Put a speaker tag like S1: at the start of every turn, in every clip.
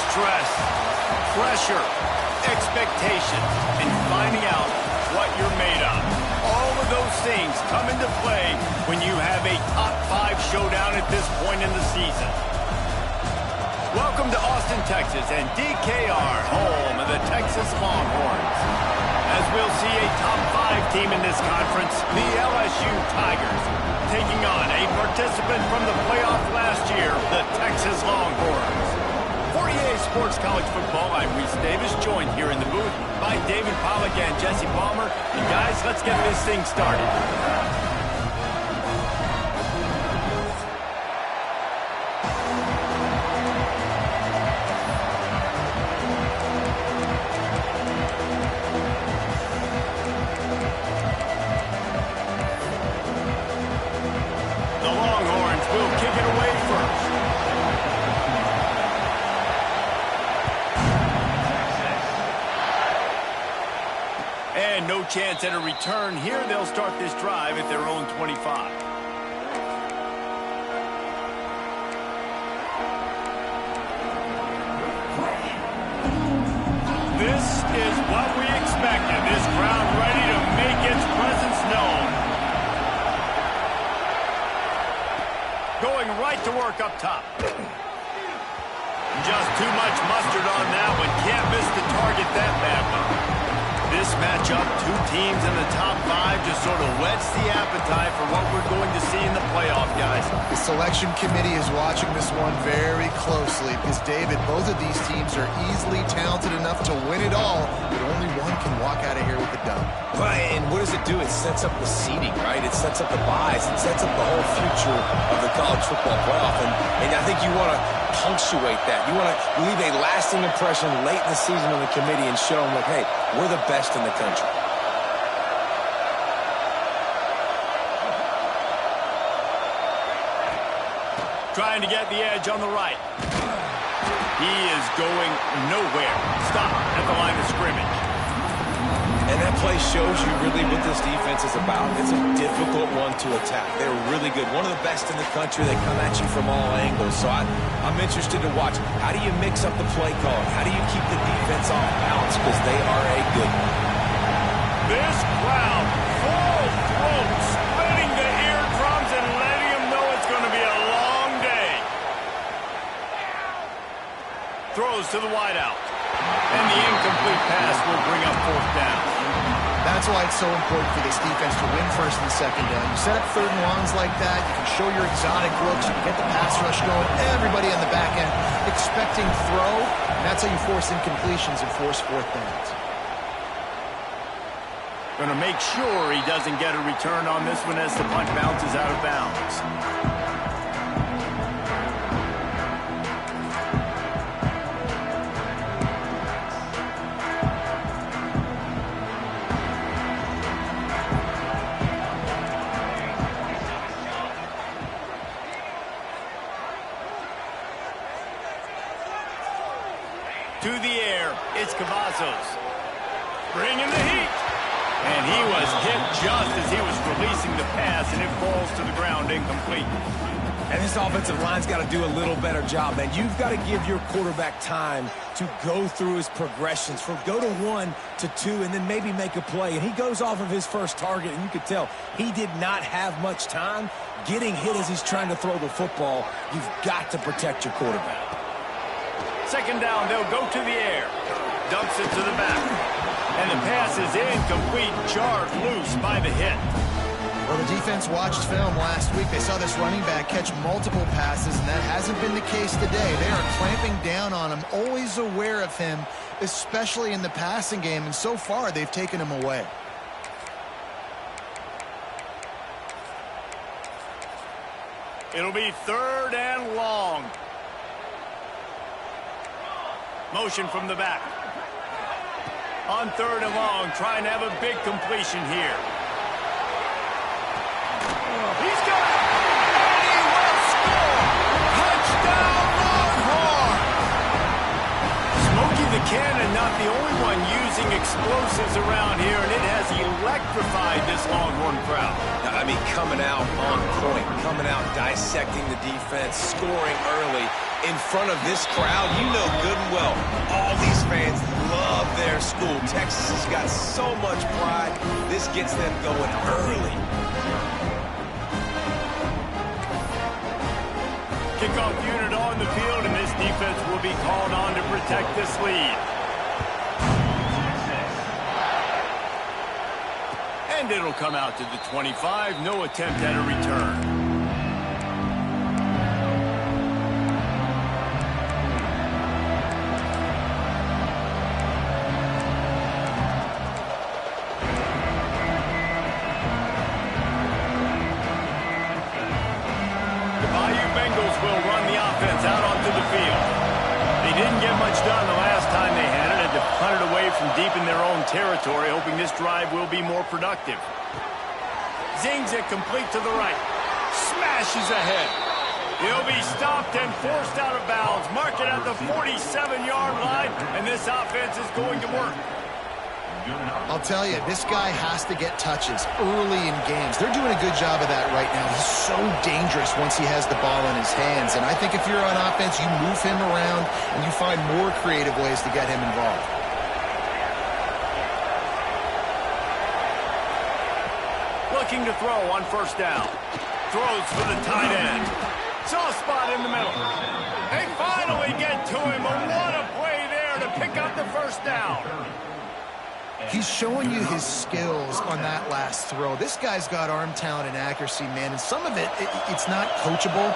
S1: stress, pressure, expectations, and finding out what you're made of. All of those things come into play when you have a top 5 showdown at this point in the season. Welcome to Austin, Texas, and DKR, home of the Texas Longhorns. As we'll see a top 5 team in this conference, the LSU Tigers, taking on a participant from the playoff last year, the Texas Longhorns. For EA Sports College Football, I'm Reese Davis, joined here in the booth by David Pollack and Jesse Palmer. And guys, let's get this thing started. The Longhorns will kick it away first. And no chance at a return here. They'll start this drive at their own 25. This is what we expected. This crowd ready to make its presence known. Going right to work up top. Just too much mustard on that one. Can't miss the target that badly. This matchup, 2 teams in the top 5, just sort of whets the appetite for what we're going to see in the playoff, guys.
S2: The selection committee is watching this one very closely because, David, both of these teams are easily talented enough to win it all, but only one can walk out of here with the dub.
S3: Right, and what does it do? It sets up the seeding, right? It sets up the buys. It sets up the whole future of the college football playoff, and I think you want to punctuate that. You want to leave a lasting impression late in the season on the committee and show them, like, hey, we're the best in the country.
S1: Trying to get the edge on the right. He is going nowhere. Stop at the line of scrimmage.
S3: And that play shows you really what this defense is about. It's a difficult one to attack. They're really good. One of the best in the country. They come at you from all angles. So I'm interested to watch. How do you mix up the play calling? How do you keep the defense off balance? Because they are a good one.
S1: This crowd, full throat, splitting the eardrums and letting them know it's going to be a long day. Throws to the wideout. And the incomplete pass will bring up 4th down.
S2: That's why it's so important for this defense to win 1st and 2nd down. You set up 3rd and longs like that, you can show your exotic looks, you can get the pass rush going, everybody on the back end expecting throw, and that's how you force incompletions and force 4th downs.
S1: Going to make sure he doesn't get a return on this one as the punt bounces out of bounds. To the air, it's Cavazos. Bringing the heat. And he was hit just as he was releasing the pass, and it falls to the ground incomplete.
S3: And this offensive line's got to do a little better job, man. You've got to give your quarterback time to go through his progressions, from go to 1 to 2, and then maybe make a play. And he goes off of his first target, and you could tell he did not have much time getting hit as he's trying to throw the football. You've got to protect your quarterback.
S1: 2nd down, they'll go to the air. Dumps it to the back. And the pass is incomplete, jarred loose by the hit.
S2: Well, the defense watched film last week. They saw this running back catch multiple passes, and that hasn't been the case today. They are clamping down on him, always aware of him, especially in the passing game, and so far they've taken him away.
S1: It'll be 3rd and long. Motion from the back. On 3rd and long, trying to have a big completion here. He's got it! And he will score! Touchdown, Longhorn! Smokey the Cannon, not the only one using explosives around here, and it has electrified this Longhorn crowd.
S3: I mean, coming out on point, coming out dissecting the defense, scoring early in front of this crowd. You know good and well. All these fans love their school. Texas has got so much pride. This gets them going early.
S1: Kickoff unit on the field, and this defense will be called on to protect this lead. And it'll come out to the 25. No attempt at a return. Will run the offense out onto the field. They didn't get much done the last time they had it. Had to punt it away from deep in their own territory, hoping this drive will be more productive. Zings it complete to the right. Smashes ahead. He'll be stopped and forced out of bounds. Mark it at the 47-yard line, and this offense is going to work.
S2: I'll tell you, this guy has to get touches early in games. They're doing a good job of that right now. He's so dangerous once he has the ball in his hands. And I think if you're on offense, you move him around and you find more creative ways to get him involved.
S1: Looking to throw on first down. Throws for the tight end. Soft spot in the middle. They finally get to him. And what a play there to pick up the first down.
S2: He's showing you his skills on that last throw. This guy's got arm talent and accuracy, man, and some of it's not coachable.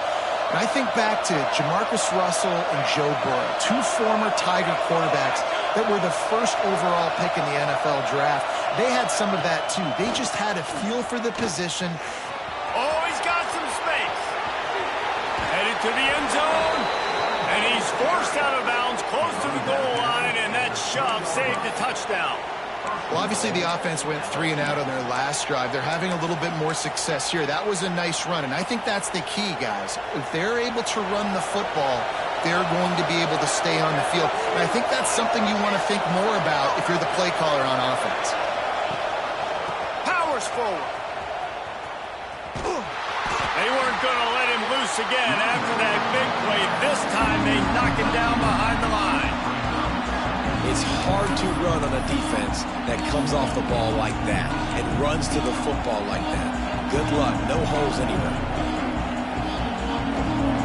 S2: And I think back to Jamarcus Russell and Joe Burrow, two former Tiger quarterbacks that were the first overall pick in the NFL draft. They had some of that, too. They just had a feel for the position.
S1: Oh, he's got some space. Headed to the end zone. And he's forced out of bounds close to the goal line, and that shove saved the touchdown.
S2: Well, obviously the offense went 3 and out on their last drive. They're having a little bit more success here. That was a nice run, and I think that's the key, guys. If they're able to run the football, they're going to be able to stay on the field. And I think that's something you want to think more about if you're the play caller on offense.
S1: Powers forward. They weren't going to let him loose again after that big play. This time they knock him down behind the line.
S3: It's hard to run on a defense that comes off the ball like that and runs to the football like that. Good luck. No holes anywhere.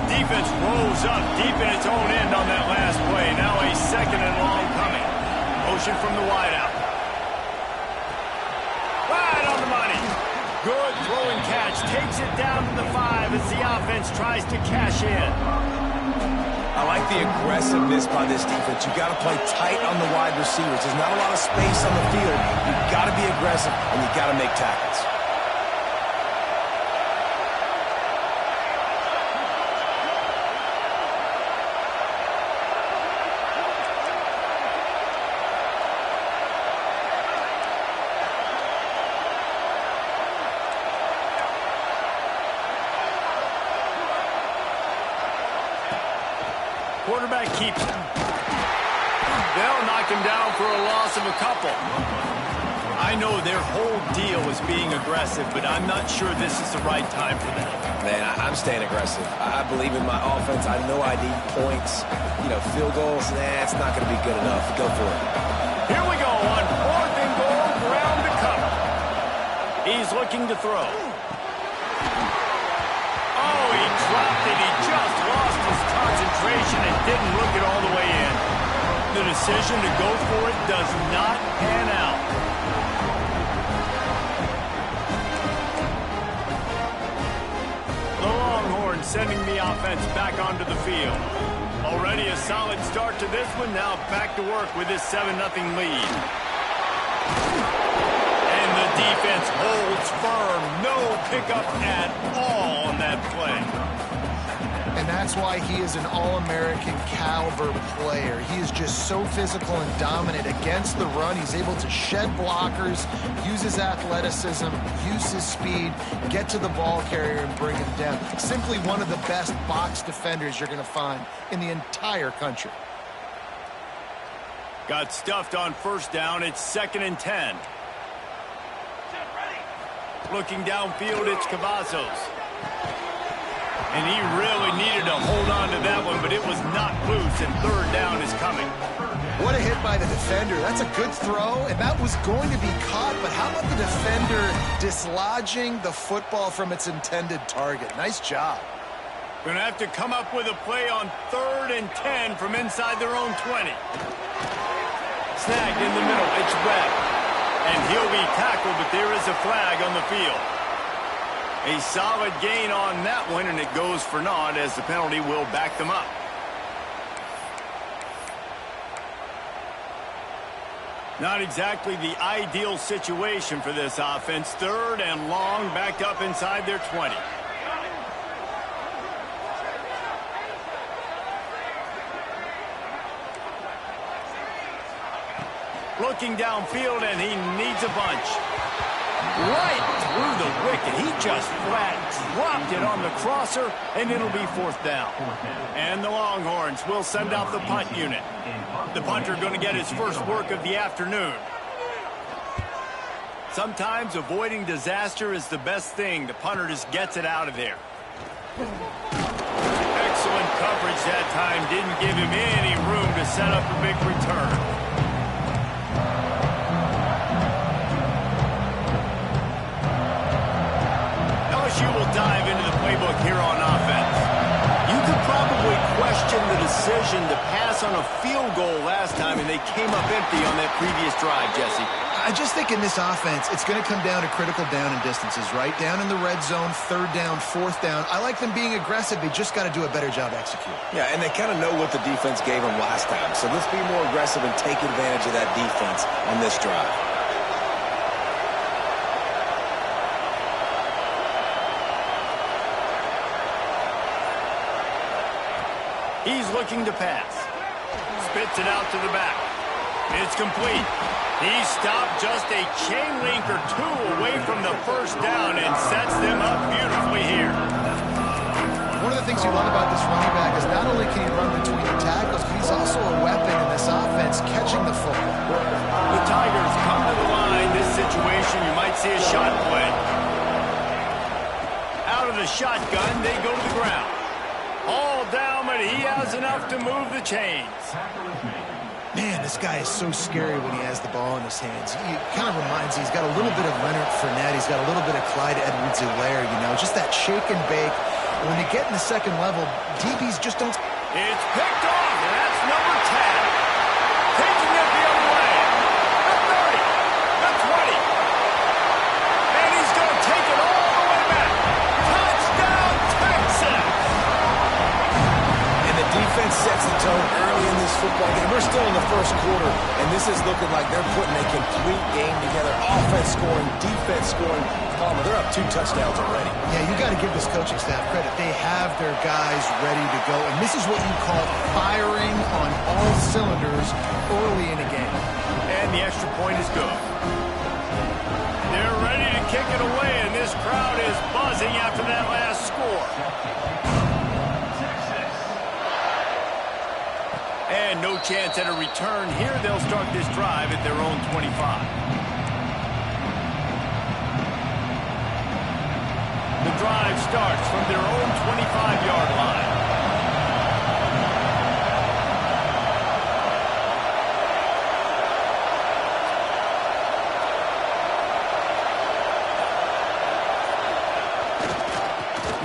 S1: Defense rolls up deep in its own end on that last play. Now a second and long coming. Motion from the wideout. Right on the money. Good throwing catch. Takes it down to the 5 as the offense tries to cash in.
S3: I like the aggressiveness by this defense. You've got to play tight on the wide receivers. There's not a lot of space on the field. You've got to be aggressive, and you've got to make tackles.
S1: Quarterback keeps him. They'll knock him down for a loss of a couple. I know their whole deal is being aggressive, but I'm not sure this is the right time for them.
S3: Man, I'm staying aggressive. I believe in my offense. I know I need points. You know, field goals, it's not going to be good enough. Go for it.
S1: Here we go on 4th and goal, ground to cover. He's looking to throw. Oh, he dropped it. He just lost his concentration and didn't look it all the way in. The decision to go for it does not pan out. The Longhorns sending the offense back onto the field. Already a solid start to this one. Now back to work with this 7-0 lead. And the defense holds firm. No pickup at all on that play.
S2: And that's why he is an All-American caliber player. He is just so physical and dominant against the run. He's able to shed blockers, use his athleticism, use his speed, get to the ball carrier and bring him down. Simply one of the best box defenders you're going to find in the entire country.
S1: Got stuffed on first down. It's 2nd and 10. Looking downfield, it's Cavazos. And he really needed to hold on to that one, but it was not loose, and third down is coming.
S2: What a hit by the defender. That's a good throw, and that was going to be caught, but how about the defender dislodging the football from its intended target? Nice job.
S1: Going to have to come up with a play on 3rd and 10 from inside their own 20. Snagged in the middle. It's Webb. And he'll be tackled, but there is a flag on the field. A solid gain on that one, and it goes for naught as the penalty will back them up. Not exactly the ideal situation for this offense. 3rd and long, backed up inside their 20. Looking downfield, and he needs a bunch. Right through the wicket. He just flat dropped it on the crosser, and it'll be 4th down. And the Longhorns will send out the punt unit. The punter going to get his first work of the afternoon. Sometimes avoiding disaster is the best thing. The punter just gets it out of there. Excellent coverage that time. Didn't give him any room to set up a big return. LSU will dive into the playbook here on offense. You could probably question the decision to pass on a field goal last time, and they came up empty on that previous drive, Jesse.
S2: I just think in this offense, it's going to come down to critical down and distances, right? Down in the red zone, 3rd down, 4th down. I like them being aggressive. They just got to do a better job executing.
S3: Yeah, and they kind of know what the defense gave them last time. So let's be more aggressive and take advantage of that defense on this drive.
S1: He's looking to pass. Spits it out to the back. It's complete. He stopped just a chain link or 2 away from the first down and sets them up beautifully here.
S2: One of the things you love about this running back is not only can he run between the tackles, but he's also a weapon in this offense catching the football.
S1: The Tigers come to the line. This situation, you might see a shot play. Out of the shotgun, they go to the ground. All down, but he has enough to move the chains.
S2: Man, this guy is so scary when he has the ball in his hands. He kind of reminds me, he's got a little bit of Leonard Fournette. He's got a little bit of Clyde Edwards-Helaire, you know, just that shake and bake. When they get in the second level, DBs just don't...
S1: It's picked off, and that's number 10. Taking it the other way. The 30, the 20. And he's going to take it all the way back. Touchdown, Texas!
S3: And the defense sets the tone early in this football game. We're still in the first quarter, and this is looking like they're putting a complete game together. Offense scoring, defense scoring. Palmer, they're up 2 touchdowns already.
S2: Yeah, you got to give this coaching staff credit. They have their guys ready to go, and this is what you call firing on all cylinders early in a game.
S1: And the extra point is good. They're ready to kick it away, and this crowd is buzzing after that last score. And no chance at a return here. They'll start this drive at their own 25. The drive starts from their own 25-yard line.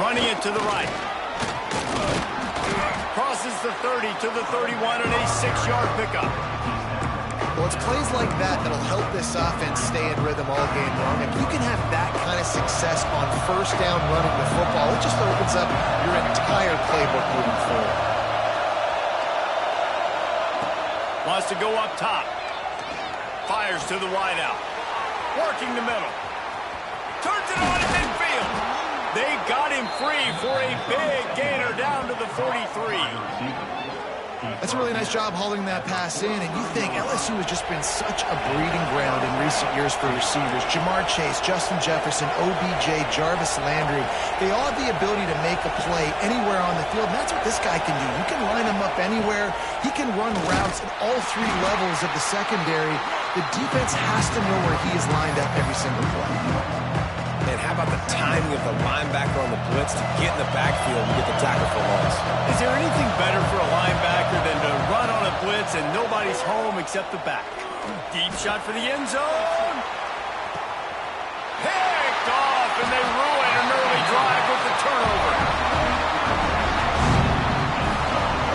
S1: Running it to the right. Crosses the 30 to the 31 and a 6-yard pickup.
S2: Well, it's plays like that that'll help this offense stay in rhythm all game long. If you can have that kind of success on first down running the football, it just opens up your entire playbook moving forward.
S1: Wants to go up top. Fires to the wideout. Working the middle. Turns it on at midfield. They got him free for a big gainer down to the 43.
S2: That's a really nice job holding that pass in, and you think LSU has just been such a breeding ground in recent years for receivers. Jamar Chase, Justin Jefferson, OBJ, Jarvis Landry, they all have the ability to make a play anywhere on the field, and that's what this guy can do. You can line him up anywhere. He can run routes at all 3 levels of the secondary. The defense has to know where he is lined up every single play.
S3: And how about the timing of the linebacker on the blitz to get in the backfield and get the tackle for loss?
S1: Is there anything better for a linebacker than to run on a blitz and nobody's home except the back? Deep shot for the end zone. Picked off, and they ruin an early drive with the turnover.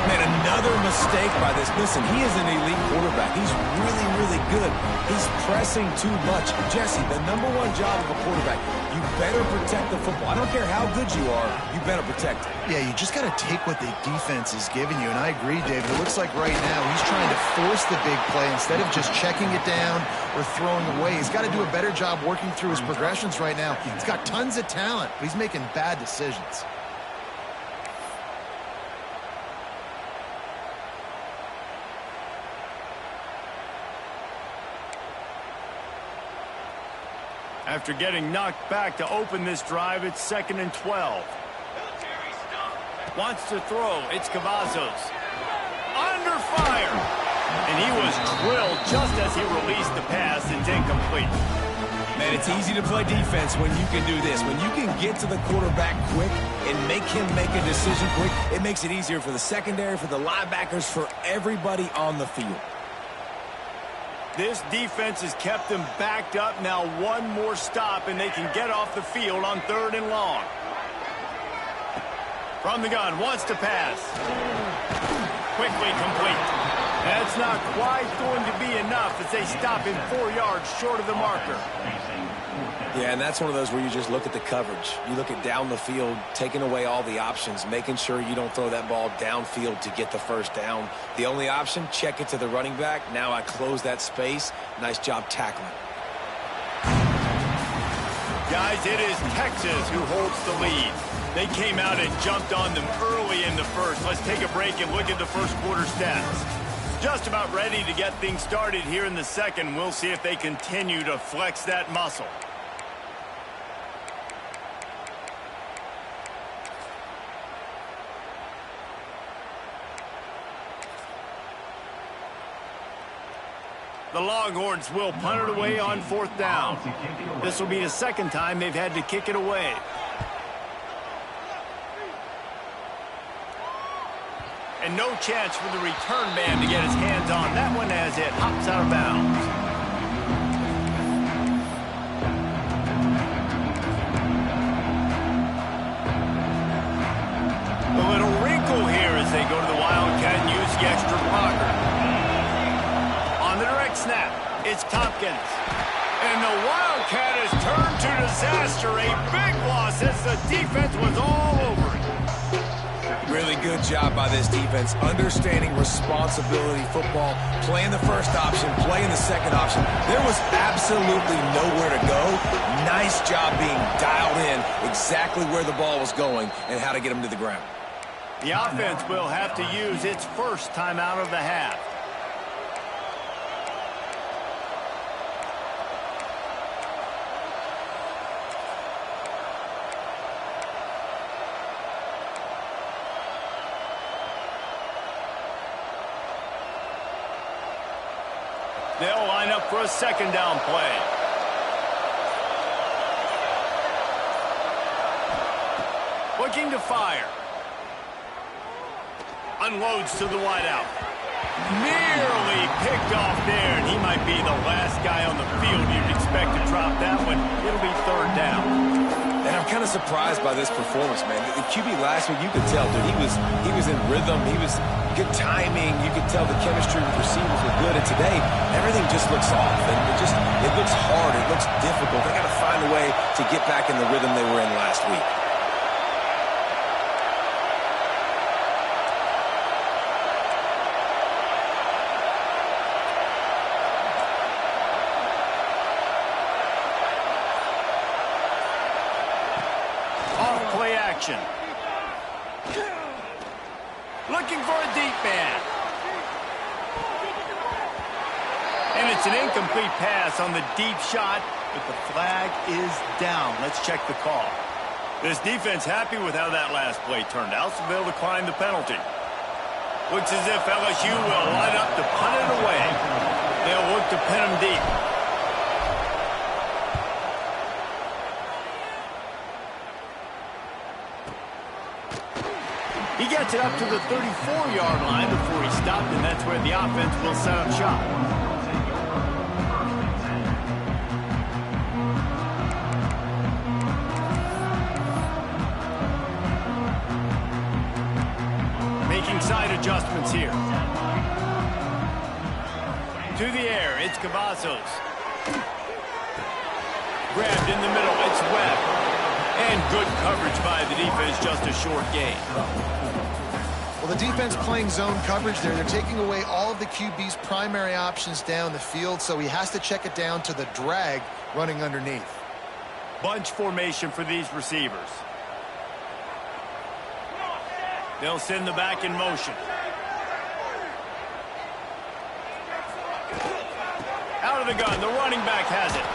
S3: Made another mistake by this. Listen, he is an elite quarterback. He's really, really good. He's pressing too much. Jesse, the #1 job of a quarterback, you better protect the football. I don't care how good you are, you better protect it.
S2: Yeah, you just got to take what the defense is giving you, and I agree, David. It looks like right now he's trying to force the big play instead of just checking it down or throwing away. He's got to do a better job working through his progressions right now. He's got tons of talent, but he's making bad decisions.
S1: After getting knocked back to open this drive, it's 2nd and 12. Wants to throw. It's Cavazos. Under fire. And he was drilled just as he released the pass. It's incomplete.
S3: Man, it's easy to play defense when you can do this. When you can get to the quarterback quick and make him make a decision quick, it makes it easier for the secondary, for the linebackers, for everybody on the field.
S1: This defense has kept them backed up. Now one more stop, and they can get off the field on 3rd and long. From the gun, wants to pass. Quickly complete. That's not quite going to be enough as they stop him 4 yards short of the marker.
S3: Yeah, and that's one of those where you just look at the coverage. You look at down the field, taking away all the options, making sure you don't throw that ball downfield to get the first down. The only option, check it to the running back. Now I close that space. Nice job tackling.
S1: Guys, it is Texas who holds the lead. They came out and jumped on them early in the first. Let's take a break and look at the first quarter stats. Just about ready to get things started here in the second. We'll see if they continue to flex that muscle. The Longhorns will punt it away on 4th down. This will be the second time they've had to kick it away. And no chance for the return man to get his hands on that one as it hops out of bounds. A little wrinkle here as they go to the Wildcat and use the extra blocker. On the direct snap, it's Tompkins. And the Wildcat has turned to disaster. A big loss as the defense was all over it.
S3: Really good job by this defense, understanding responsibility football, playing the first option, playing the second option. There was absolutely nowhere to go. Nice job being dialed in exactly where the ball was going and how to get him to the ground.
S1: The offense will have to use its first timeout of the half. They'll line up for a 2nd down play. Looking to fire. Unloads to the wideout. Nearly picked off there, and he might be the last guy on the field you'd expect to drop that one. It'll be 3rd down.
S3: And I'm kind of surprised by this performance, man. The QB last week, you could tell, dude, he was in rhythm. He was good timing. You could tell the chemistry with receivers was good. And today, everything just looks off. And it looks hard. It looks difficult. They got to find a way to get back in the rhythm they were in last week.
S1: Off-play action. Looking for a deep man. And it's an incomplete pass on the deep shot, but the flag is down. Let's check the call. This defense happy with how that last play turned out, so they'll decline the penalty. Looks as if LSU will line up to punt it away. They'll look to pin them deep. gets it up to the 34-yard line before he stopped, and that's where the offense will set up shop. Making side adjustments here. To the air, it's Cavazos. Grabbed in the middle, it's Webb. And good coverage by the defense, just a short gain.
S2: Well, the defense playing zone coverage there. They're taking away all of the QB's primary options down the field, so he has to check it down to the drag running underneath.
S1: Bunch formation for these receivers. They'll send the back in motion. Out of the gun, the running back has it.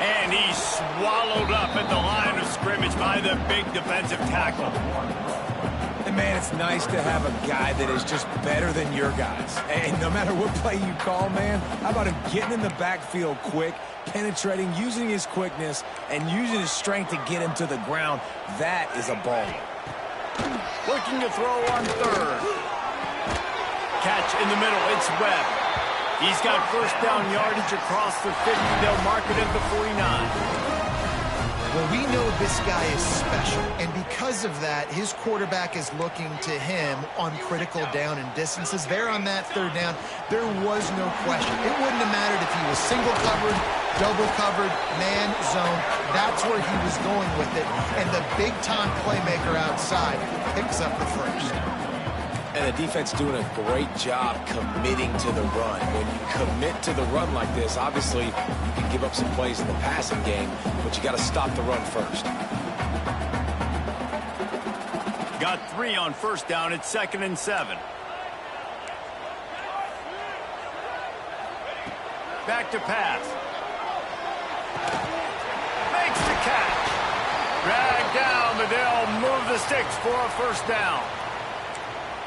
S1: And he's swallowed up at the line of scrimmage by the big defensive tackle.
S3: And man, it's nice to have a guy that is just better than your guys. And no matter what play you call, man, how about him getting in the backfield quick, penetrating, using his quickness, and using his strength to get him to the ground. That is a ball.
S1: Looking to throw on third. Catch in the middle, it's Webb. He's got first down yardage across the 50. They'll mark it at the 49.
S2: Well, we know this guy is special, and because of that, his quarterback is looking to him on critical down and distances. There on that third down, there was no question. It wouldn't have mattered if he was single covered, double covered, man, zone. That's where he was going with it, and the big-time playmaker outside picks up the first.
S3: And the defense doing a great job committing to the run. When you commit to the run like this, obviously you can give up some plays in the passing game, but you got to stop the run first.
S1: Got 3 on first down. It's 2nd and 7. Back to pass. Makes the catch. Dragged down, but they'll move the sticks for a first down.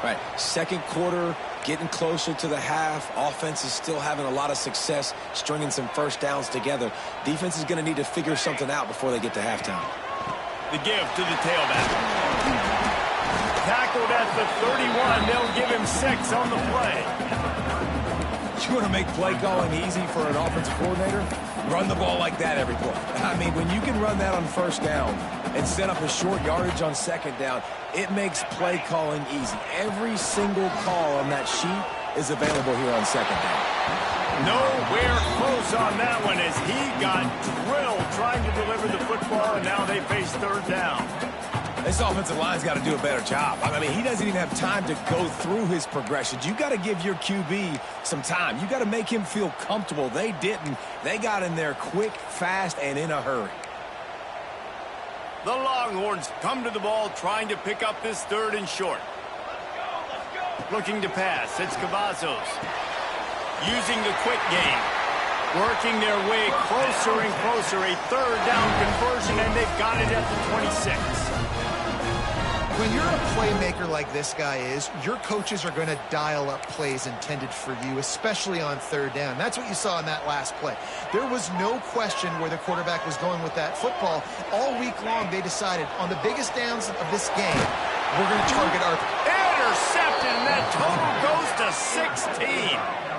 S3: Right, second quarter, getting closer to the half. Offense is still having a lot of success stringing some first downs together. Defense is going to need to figure something out before they get to halftime.
S1: The give to the tailback. Tackled at the 31. They'll give him 6 on the play.
S3: You want to make play calling easy for an offensive coordinator? Run the ball like that every play. I mean, when you can run that on first down and set up a short yardage on second down, it makes play calling easy. Every single call on that sheet is available here on second down.
S1: Nowhere close on that one as he got drilled trying to deliver the football, and now they face third down.
S3: This offensive line's got to do a better job. I mean, he doesn't even have time to go through his progressions. You got to give your QB some time. You got to make him feel comfortable. They didn't. They got in there quick, fast, and in a hurry.
S1: The Longhorns come to the ball trying to pick up this 3rd and short. Looking to pass. It's Cavazos. Using the quick game. Working their way closer and closer. A 3rd down conversion, and they've got it at the 26.
S2: When you're a playmaker like this guy is, your coaches are going to dial up plays intended for you, especially on 3rd down. That's what you saw in that last play. There was no question where the quarterback was going with that football. All week long, they decided on the biggest downs of this game, we're going to target our...
S1: Intercepted, and that total goes to 16.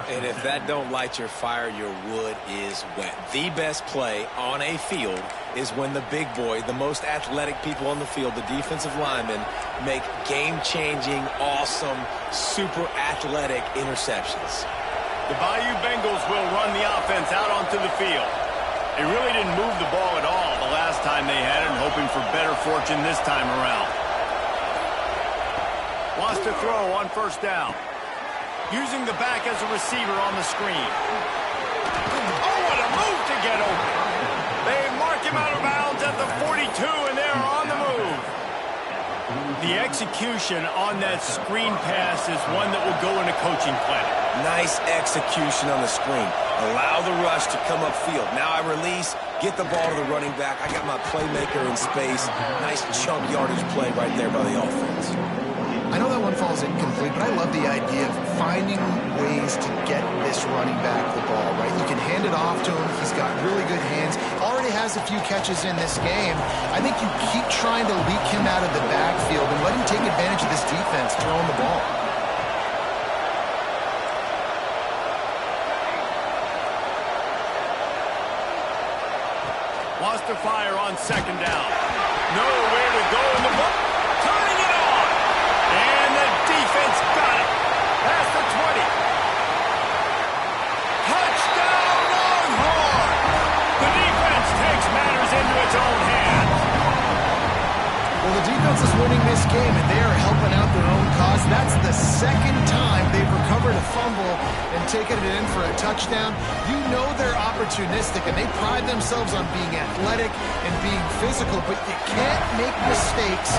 S3: And if that don't light your fire, your wood is wet. The best play on a field is when the big boy, the most athletic people on the field, the defensive linemen, make game-changing, awesome, super athletic interceptions.
S1: The Bayou Bengals will run the offense out onto the field. They really didn't move the ball at all the last time they had it, and hoping for better fortune this time around. Wants to throw on first down. Using the back as a receiver on the screen. Oh, what a move to get open. They mark him out of bounds at the 42, and they're on the move. The execution on that screen pass is one that will go in a coaching clinic.
S3: Nice execution on the screen. Allow the rush to come upfield. Now I release, get the ball to the running back. I got my playmaker in space. Nice chunk yardage play right there by the offense.
S2: I know that one falls incomplete, but I love the idea of finding finding ways to get this running back the ball, right? You can hand it off to him. He's got really good hands. Already has a few catches in this game. I think you keep trying to leak him out of the backfield and let him take advantage of this defense throwing the ball.
S1: Wants to fire on second down. Nowhere to go in the book. Turning it on. And the defense got it. Past the 20. Touchdown Longhorn. The defense takes matters into its own hands.
S2: Well, the defense is winning this game, and they are helping out their own cause. That's the second time they've recovered a fumble and taken it in for a touchdown. You know they're opportunistic, and they pride themselves on being athletic and being physical, but you can't make mistakes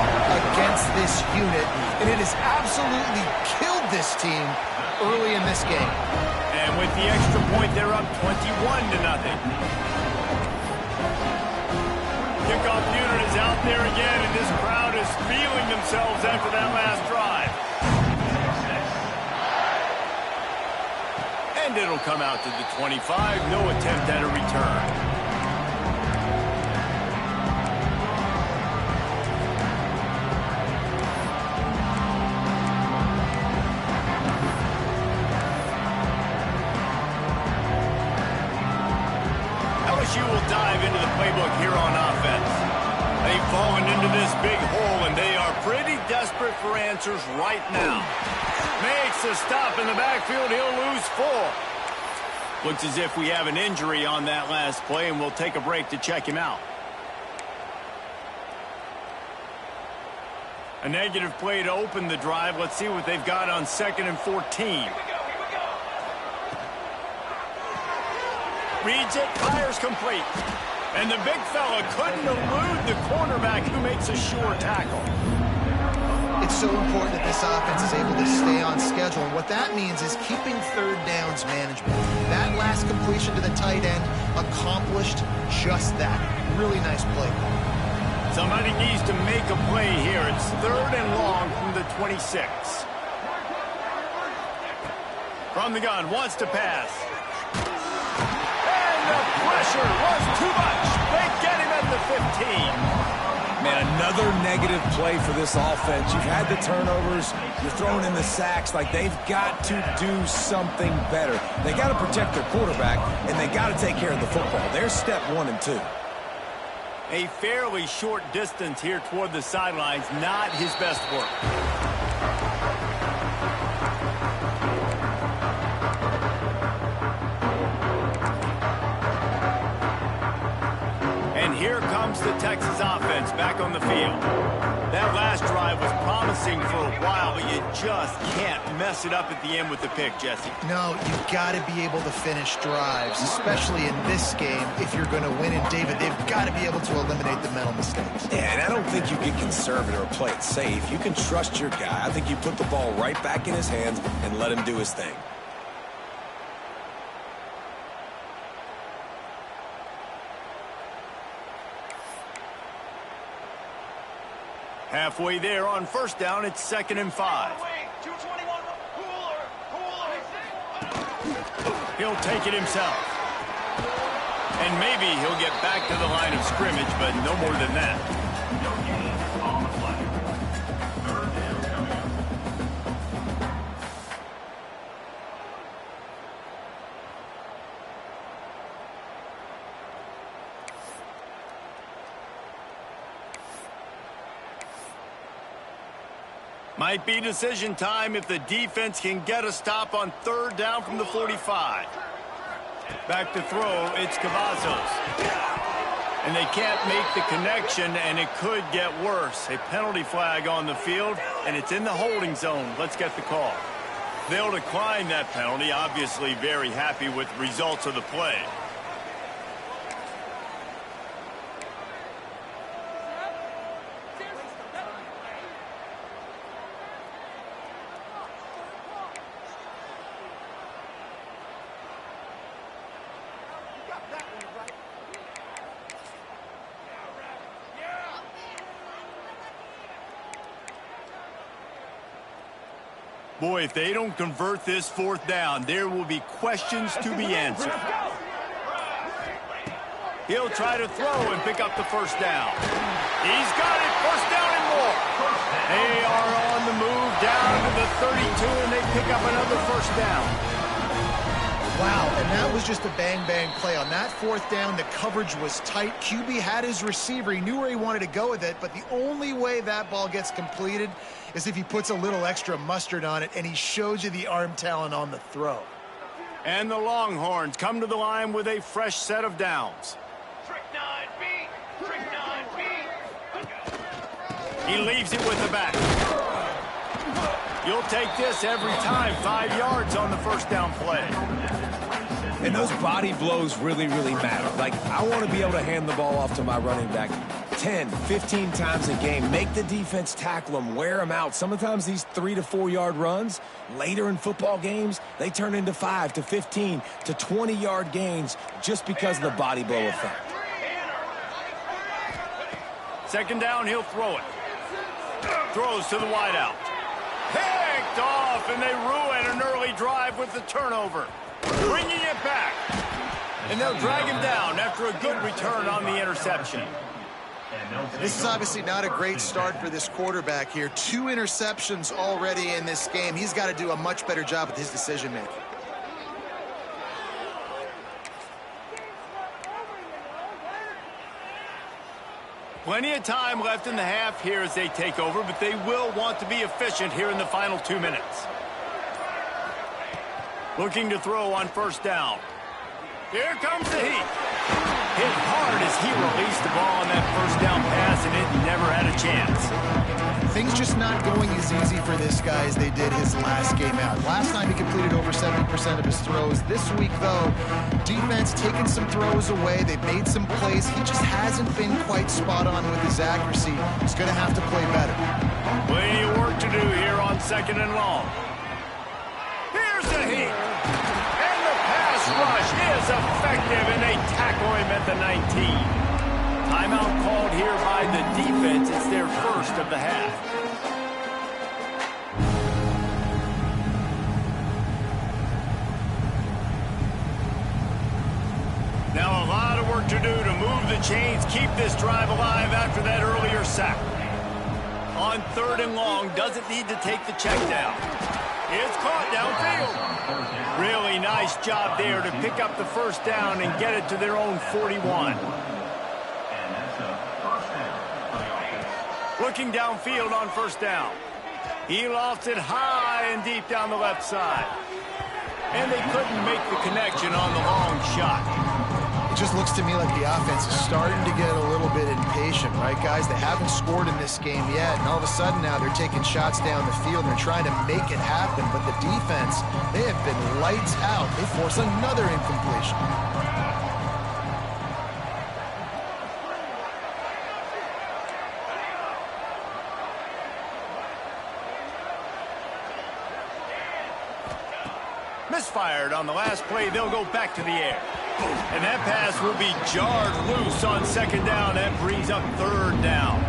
S2: against this unit, and it has absolutely killed this team early in this game.
S1: And with the extra point, they're up 21-0. Kickoff unit is out there again, and this crowd is feeling themselves after that last drive. And it'll come out to the 25. No attempt at a return. LSU will dive into the playbook here on offense. They've fallen into this big hole, and they are pretty desperate for answers right now. Makes a stop in the backfield. He'll lose 4. Looks as if we have an injury on that last play, and we'll take a break to check him out. A negative play to open the drive. Let's see what they've got on 2nd and 14. Reads it, fires complete. And the big fella couldn't elude the cornerback who makes a sure tackle.
S2: It's so important that this offense is able to stay on schedule. And what that means is keeping third downs management. That last completion to the tight end accomplished just that. Really nice play.
S1: Somebody needs to make a play here. It's 3rd and long from the 26. From the gun, wants to pass. The pressure was too much. They get him at the 15.
S3: Man, another negative play for this offense. You've had the turnovers. You're throwing in the sacks. Like, they've got to do something better. They got to protect their quarterback, and they got to take care of the football. There's step 1 and 2.
S1: A fairly short distance here toward the sidelines. Not his best work. Here comes the Texas offense back on the field. That last drive was promising for a while, but you just can't mess it up at the end with the pick, Jesse.
S2: No, you've got to be able to finish drives, especially in this game. If you're going to win, and David, they've got to be able to eliminate the mental mistakes.
S3: Yeah, and I don't think you get conservative or play it safe. You can trust your guy. I think you put the ball right back in his hands and let him do his thing.
S1: Halfway there on 1st down, it's 2nd and 5. He'll take it himself. And maybe he'll get back to the line of scrimmage, but no more than that. Might be decision time if the defense can get a stop on 3rd down from the 45. Back to throw, it's Cavazos. And they can't make the connection, and it could get worse. A penalty flag on the field, and it's in the holding zone. Let's get the call. They'll decline that penalty, obviously very happy with the results of the play. Boy, if they don't convert this fourth down, there will be questions to be answered. He'll try to throw and pick up the first down. He's got it, first down and more. They are on the move down to the 32, and they pick up another first down.
S2: Wow, and that was just a bang-bang play. On that fourth down, the coverage was tight. QB had his receiver. He knew where he wanted to go with it, but the only way that ball gets completed is if he puts a little extra mustard on it, and he shows you the arm talent on the throw.
S1: And the Longhorns come to the line with a fresh set of downs. He leaves it with the back. You'll take this every time. 5 yards on the first down play.
S3: And those body blows really, really matter. Like, I want to be able to hand the ball off to my running back 10, 15 times a game. Make the defense tackle them, wear them out. Sometimes these 3 to 4 yard runs, later in football games, they turn into 5 to 15 to 20 yard gains just because of the body blow effect.
S1: Second down, he'll throw it. Throws to the wideout. Picked off, and they ruin an early drive with the turnover. Bringing it back. And they'll drag him down after a good return on the interception.
S2: This is obviously not a great start for this quarterback here. 2 interceptions already in this game. He's got to do a much better job with his decision-making.
S1: Plenty of time left in the half here as they take over, but they will want to be efficient here in the final 2 minutes. Looking to throw on first down. Here comes the heat. Hit hard as he released the ball on that first down pass, and it never had a chance.
S2: Things just not going as easy for this guy as they did his last game out. Last time he completed over 70% of his throws. This week, though, defense taking some throws away. They've made some plays. He just hasn't been quite spot on with his accuracy. He's going to have to play better.
S1: Plenty of work to do here on second and long. Here's the heat. And the pass rush is effective, and they tackle him at the 19. Timeout called here by the defense. It's their first of the half. Now a lot of work to do to move the chains, keep this drive alive after that earlier sack. On third and long, doesn't need to take the check down. It's caught downfield. Really nice job there to pick up the first down and get it to their own 41. Looking downfield on first down. He lofts it high and deep down the left side. And they couldn't make the connection on the long shot.
S2: It just looks to me like the offense is starting to get a little bit impatient, right, guys? They haven't scored in this game yet, and all of a sudden now they're taking shots down the field. They're trying to make it happen, but the defense, they have been lights out. They force another incompletion.
S1: Misfired on the last play. They'll go back to the air. And that pass will be jarred loose on second down. That brings up third down.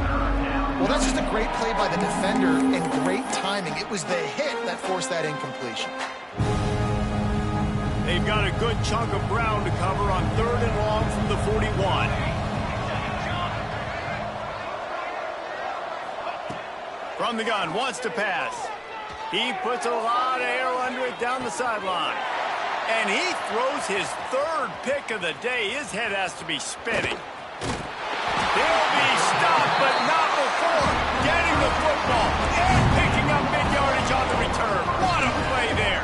S2: Well, that's just a great play by the defender and great timing. It was the hit that forced that incompletion.
S1: They've got a good chunk of ground to cover on third and long from the 41. From the gun, wants to pass. He puts a lot of air under it down the sideline. And he throws his third pick of the day. His head has to be spinning. He'll be stopped, but not before getting the football and picking up mid-yardage on the return. What a play there.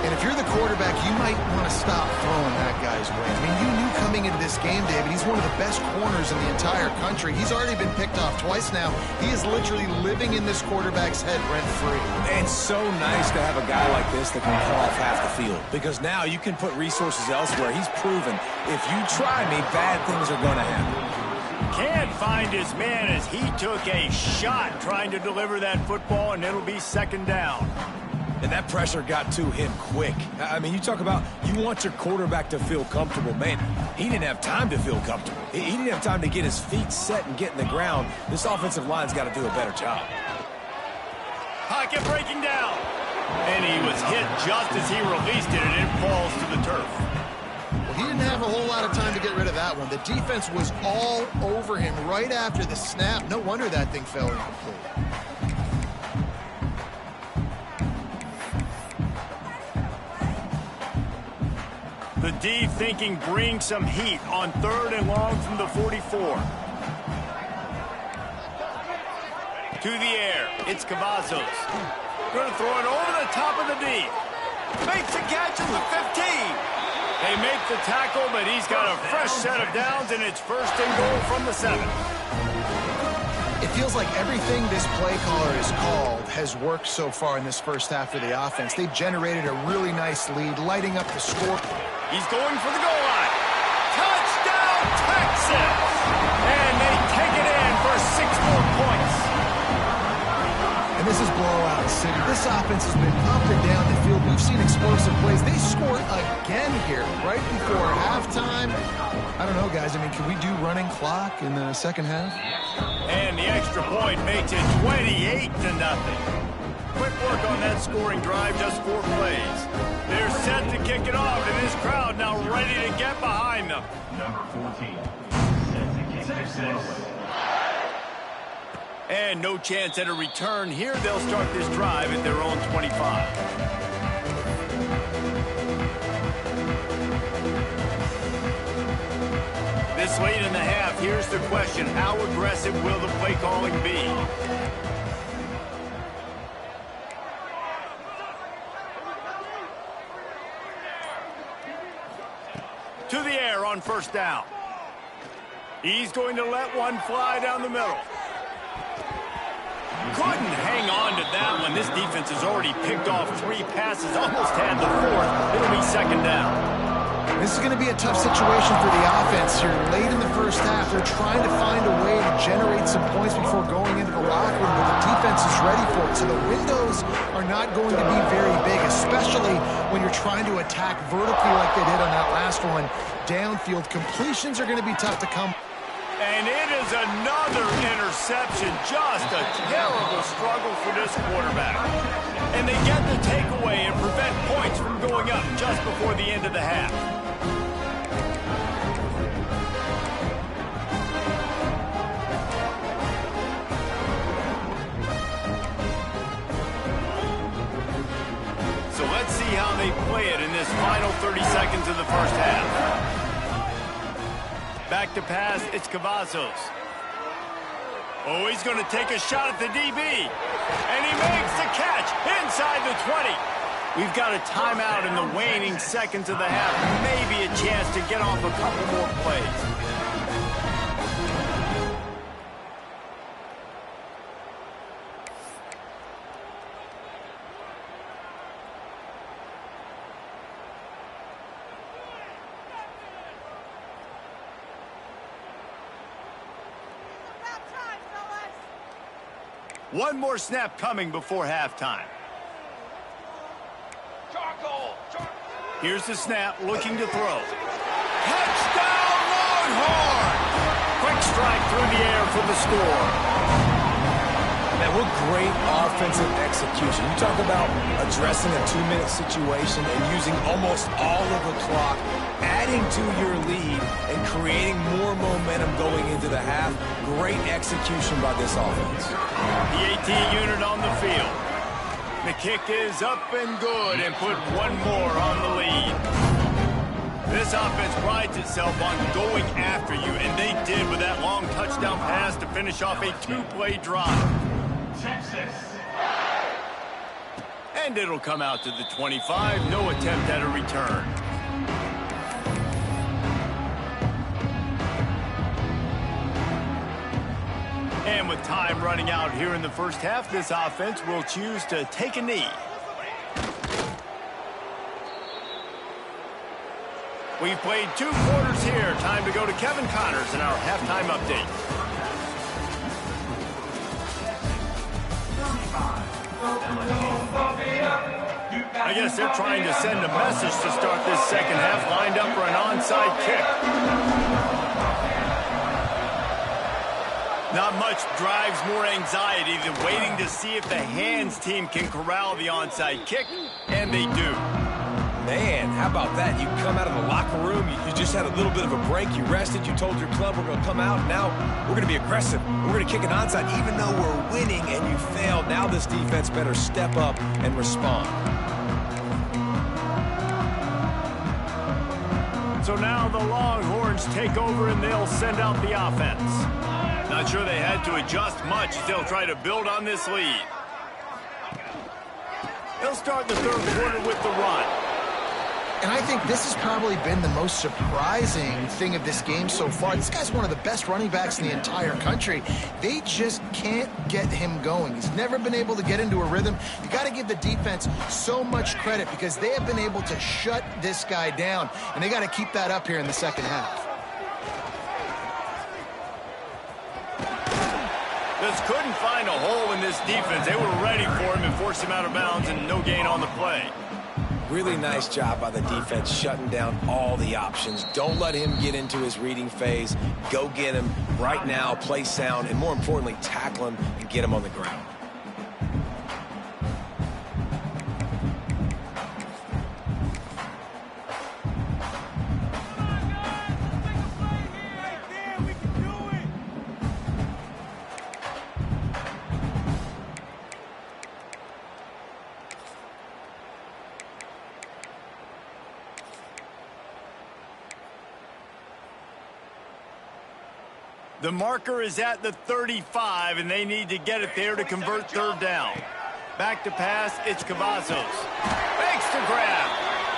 S2: And if you're the quarterback, you might want to stop throwing that guy's way. I mean, you knew coming into this game, David, he's one of the best corners in the entire country. He's already been picked off twice now. He is literally living in this quarterback's head rent-free.
S3: And so nice to have a guy like this that can cut off half the field, because now you can put resources elsewhere. He's proven if you try me, bad things are going to happen.
S1: Can't find his man as he took a shot trying to deliver that football, and it'll be second down.
S3: And that pressure got to him quick. I mean, you talk about you want your quarterback to feel comfortable. Man, he didn't have time to feel comfortable. He didn't have time to get his feet set and get in the ground. This offensive line's got to do a better job.
S1: High pocket breaking down. And he was hit just as he released it, and it falls to the turf.
S2: Well, he didn't have a whole lot of time to get rid of that one. The defense was all over him right after the snap. No wonder that thing fell incomplete.
S1: The D thinking bring some heat on 3rd and long from the 44. To the air, it's Cavazos. Going to throw it over the top of the D. Makes a catch at the 15. They make the tackle, but he's got a fresh set of downs, and it's 1st and goal from the 7.
S2: It feels like everything this play caller has called has worked so far in this first half of the offense. They've generated a really nice lead, lighting up the score.
S1: He's going for the goal line. Touchdown, Texas! And they take it in for 6 more points.
S2: And this is blowout city. This offense has been up and down the field. We've seen explosive plays. They scored again here right before halftime. I don't know, guys. I mean, can we do running clock in the second half?
S1: And the extra point makes it 28-0. Quick work on that scoring drive, just 4 plays. They're set to kick it off, and this crowd now ready to get behind them.
S4: Number 14, set to kick this off.
S1: And no chance at a return here. They'll start this drive at their own 25. This late in the half, here's the question. How aggressive will the play calling be? To the air on 1st down. He's going to let one fly down the middle. Couldn't hang on to that one. This defense has already picked off 3 passes, almost had the 4th. It'll be 2nd down.
S2: This is going to be a tough situation for the offense here. Late in the first half, they're trying to find a way to generate some points before going into the locker room, but the defense is ready for it. So the windows are not going to be very big, especially when you're trying to attack vertically like they did on that last one. Downfield completions are going to be tough to come.
S1: And it is another interception. Just a terrible struggle for this quarterback. And they get the takeaway and prevent points from going up just before the end of the half. So let's see how they play it in this final 30 seconds of the first half. Back to pass, it's Cavazos. Oh, he's going to take a shot at the DB. And he makes the catch inside the 20. We've got a timeout in the waning seconds of the half. Maybe a chance to get off a couple more plays. One more snap coming before halftime. Here's the snap, looking to throw. Touchdown, Longhorn! Quick strike through the air for the score.
S3: Man, what great offensive execution. You talk about addressing a 2-minute situation and using almost all of the clock, adding to your lead and creating more momentum going into the half. Great execution by this offense.
S1: The 18 unit on the field. The kick is up and good and put one more on the lead. This offense prides itself on going after you, and they did with that long touchdown pass to finish off a 2-play drive.
S4: Texas.
S1: And it'll come out to the 25. No attempt at a return. And with time running out here in the first half, this offense will choose to take a knee. We've played 2 quarters here. Time to go to Kevin Connors in our halftime update. I guess they're trying to send a message to start this second half, lined up for an onside kick. Not much drives more anxiety than waiting to see if the hands team can corral the onside kick, and they do.
S3: Man, how about that? You come out of the locker room, you just had a little bit of a break, you rested, you told your club we're going to come out, and now we're going to be aggressive. We're going to kick an onside even though we're winning and you failed. Now this defense better step up and respond.
S1: So now the Longhorns take over and they'll send out the offense. Not sure they had to adjust much as they'll try to build on this lead. They'll start the third quarter with the run.
S2: And I think this has probably been the most surprising thing of this game so far. This guy's one of the best running backs in the entire country. They just can't get him going. He's never been able to get into a rhythm. You got to give the defense so much credit because they have been able to shut this guy down, and they got to keep that up here in the second half.
S1: Just couldn't find a hole in this defense. They were ready for him and forced him out of bounds, and no gain on the play.
S3: Really nice job by the defense shutting down all the options. Don't let him get into his reading phase. Go get him right now, play sound, and more importantly, tackle him and get him on the ground.
S1: The marker is at the 35, and they need to get it there to convert third down. Back to pass, it's Cavazos. Makes the grab.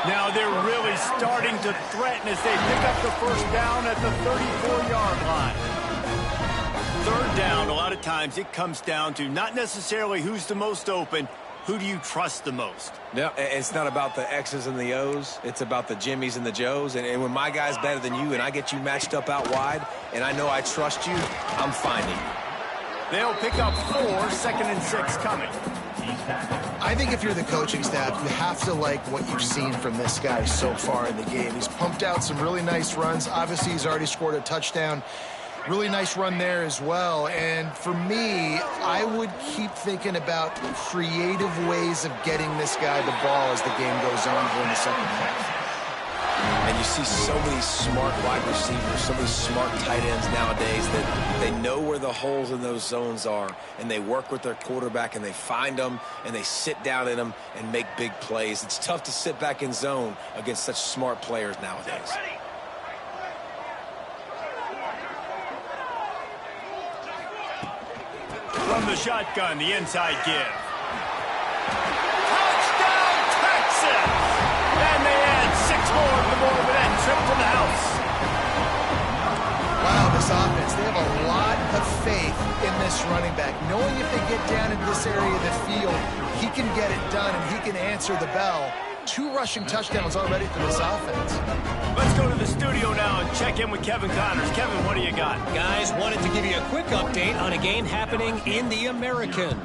S1: Now they're really starting to threaten as they pick up the first down at the 34-yard line. Third down, a lot of times it comes down to not necessarily who's the most open, who do you trust the most?
S3: No, it's not about the X's and the O's. It's about the Jimmys and the Joes. And when my guy's better than you and I get you matched up out wide and I know I trust you, I'm finding you.
S1: They'll pick up 4, 2nd and 6 coming.
S2: I think if you're the coaching staff, you have to like what you've seen from this guy so far in the game. He's pumped out some really nice runs. Obviously, he's already scored a touchdown. Really nice run there as well. And for me, I would keep thinking about creative ways of getting this guy the ball as the game goes on here in the second half.
S3: And you see so many smart wide receivers, so many smart tight ends nowadays that they know where the holes in those zones are, and they work with their quarterback, and they find them, and they sit down in them and make big plays. It's tough to sit back in zone against such smart players nowadays.
S1: From the shotgun, the inside give. Touchdown, Texas! And they add 6 more to the board with that trip to the house.
S2: Wow, this offense, they have a lot of faith in this running back. Knowing if they get down in this area of the field, he can get it done and he can answer the bell. 2 rushing touchdowns already for this offense.
S1: Let's go to the studio now and check in with Kevin Connors. Kevin, what do you got?
S5: Guys, wanted to give you a quick update on a game happening in the American.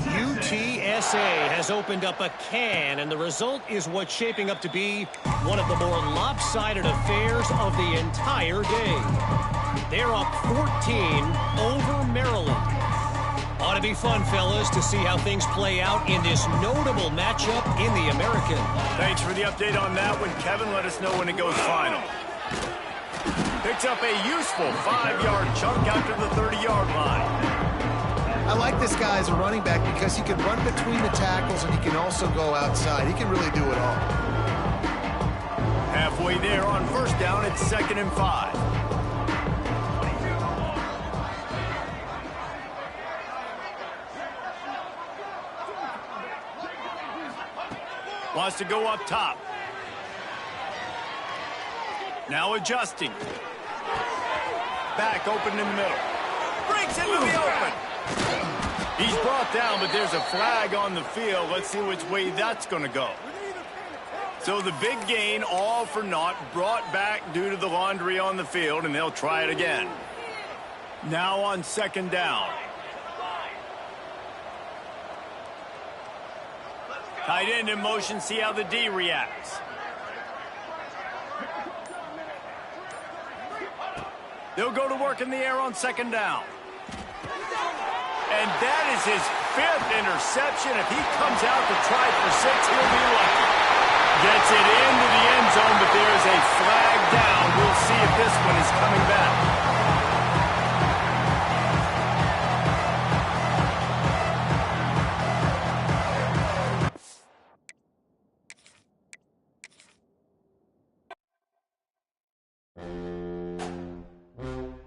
S5: UTSA has opened up a can, and the result is what's shaping up to be one of the more lopsided affairs of the entire day. They're up 14 over Maryland. Ought to be fun, fellas, to see how things play out in this notable matchup in the American.
S1: Thanks for the update on that one, Kevin. Let us know when it goes final. Picks up a useful 5-yard chunk out to the 30-yard line.
S2: I like this guy as a running back because he can run between the tackles and he can also go outside. He can really do it all.
S1: Halfway there on first down, it's 2nd and 5. Wants to go up top. Now adjusting. Back open in the middle. Breaks into the open. He's brought down, but there's a flag on the field. Let's see which way that's going to go. So the big gain, all for naught, brought back due to the laundry on the field, and they'll try it again. Now on 2nd down. Tight end in motion, see how the D reacts. They'll go to work in the air on 2nd down. And that is his 5th interception. If he comes out to try for 6, he'll be lucky. Gets it into the end zone, but there is a flag down. We'll see if this one is coming back.